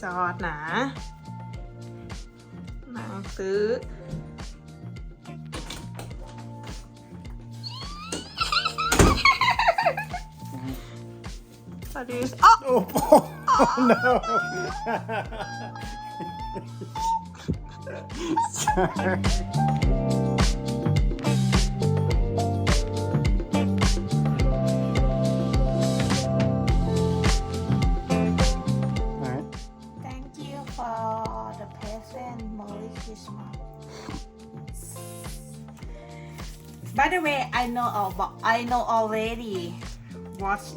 จอดนะนางซื้อสวัสดีอ๋อ Oh no! Sorry. Alright. Thank you for the present. Merry Christmas. By the way, I know already what's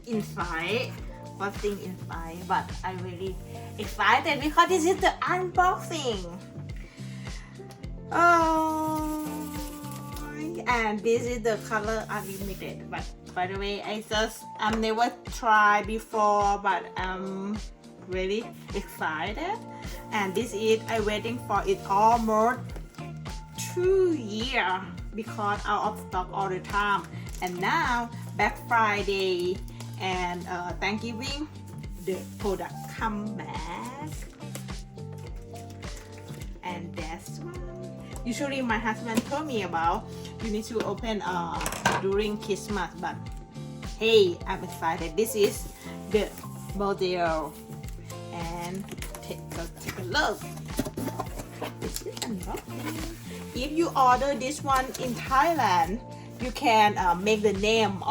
inside, what's thing inside, but I'm really excited because this is the unboxing. Oh, and this is the color unlimited. But by the way, I've never tried before, but I'm really excited. And this is I'm waiting for it almost 2 years because out of stock all the time. And now Black Friday and Thanksgiving, the product come back. And that's one. Usually my husband told me about you need to open during Christmas, but hey, I'm excited. This is the model, and take a look. If you order this one in Thailand, you can make the name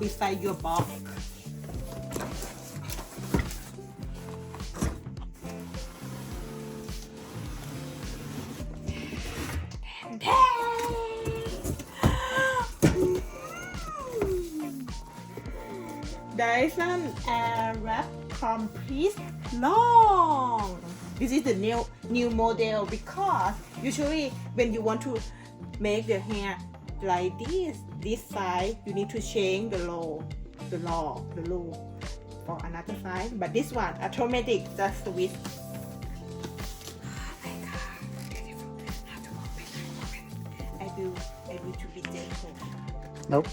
beside your box. Dyson Airwrap Complete Long. This is the new model because usually when you want to make the hair like this side, you need to change the low for another side. But this one automatic, just switch. Oh my god, beautiful. Have to open. I do to be gentle. Nope.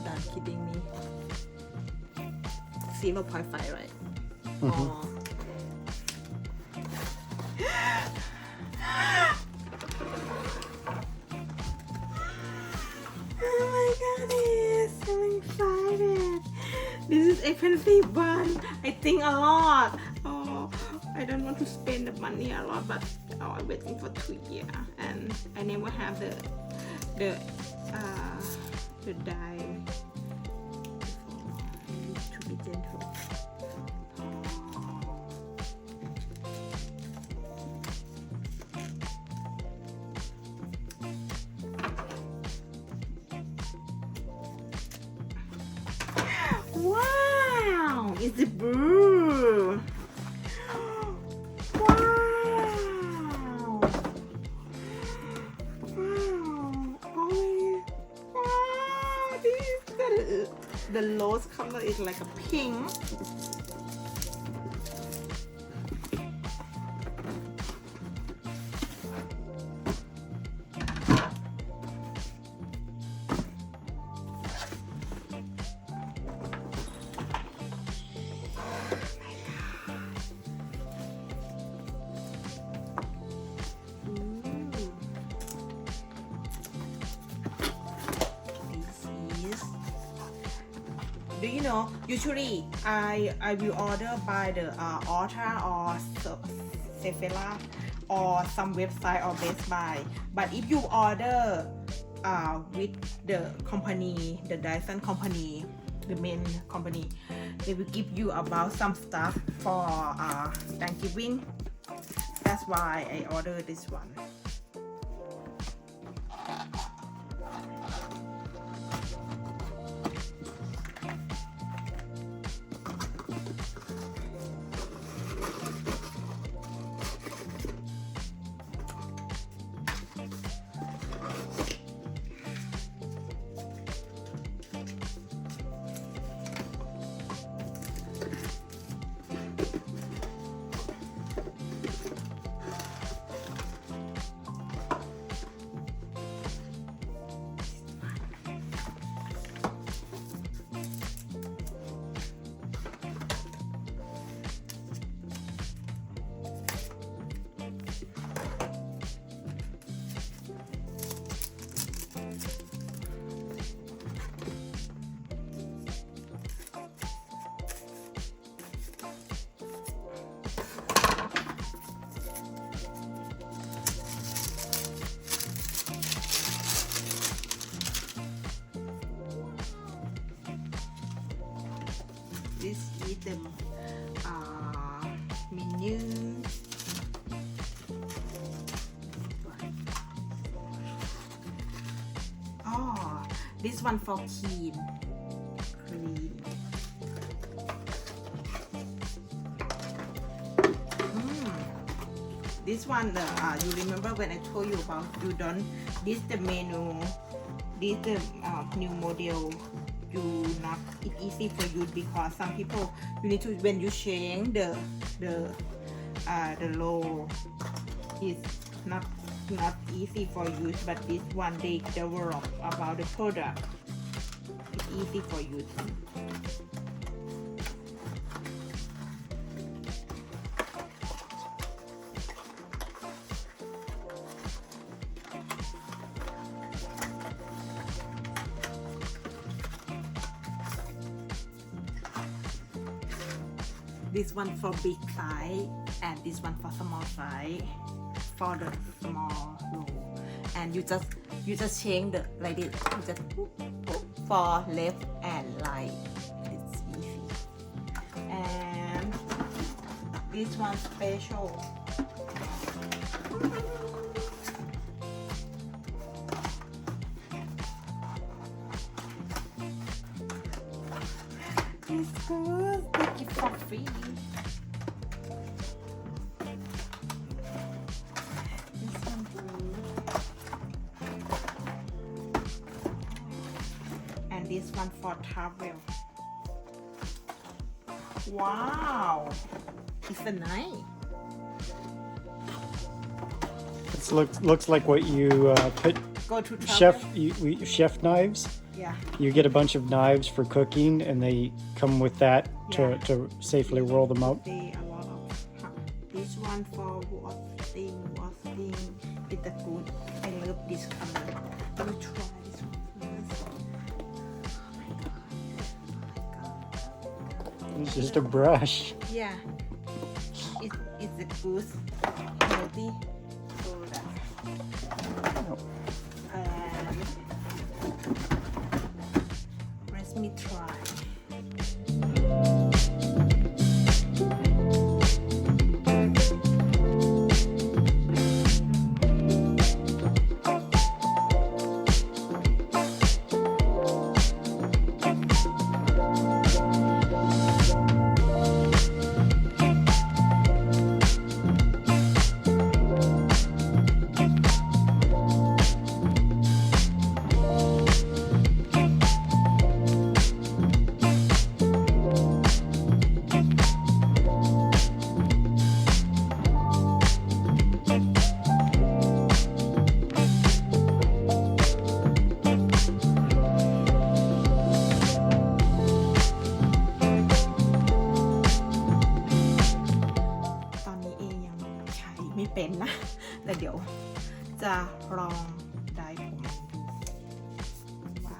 Don't kidding me. 0.5, right? Mhm. Oh. Oh my goodness, I'm excited. This is expensive one. I think a lot. Oh, I don't want to spend the money a lot, but I'm waiting for 2 years, and I never have the dye before. I need to be gentle. Wow, it's a blue. Wow. Oh, wow. The rose color is like a pink. Do you know? Usually, I will order by the Ultra or Sephora or some website or Best Buy. But if you order with the company, the Dyson company, the main company, they will give you about some stuff for Thanksgiving. That's why I ordered this one. This one for clean. This one, you remember when I told you about udon? This the menu. This the new model. You not it easy for you because some people you need to when you change the low is not easy for use, but this one they develop about the product. It's easy for you. This one for big size and this one for small size for the small roll. And you just change the like this. You just for left and right. It's easy. And this one special. It's good. Take it for free. This one good. And this one for travel. Wow. It's a nice. It looks like what you put Go to travel. chef knives. Yeah. You get a bunch of knives for cooking, and they come with that Yeah. to safely roll them up. They a lot of this one for washing. It's a good. I love this color. Let me try this one first. Oh my god. It's just a brush. Yeah. It's a good healthy product. And let me try.เป็นนะแต่เดี๋ยวจะลองได้ผมดูว่า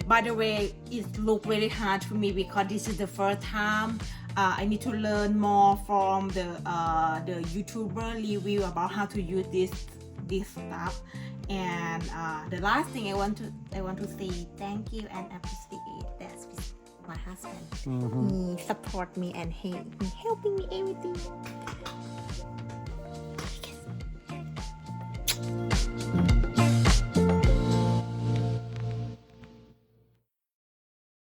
By the way, it look very hard to me because this is the first time. I need to learn more from the YouTuber review about how to use this stuff. And the last thing I want to say thank you and appreciate that with my husband. He support me and he helping me everything.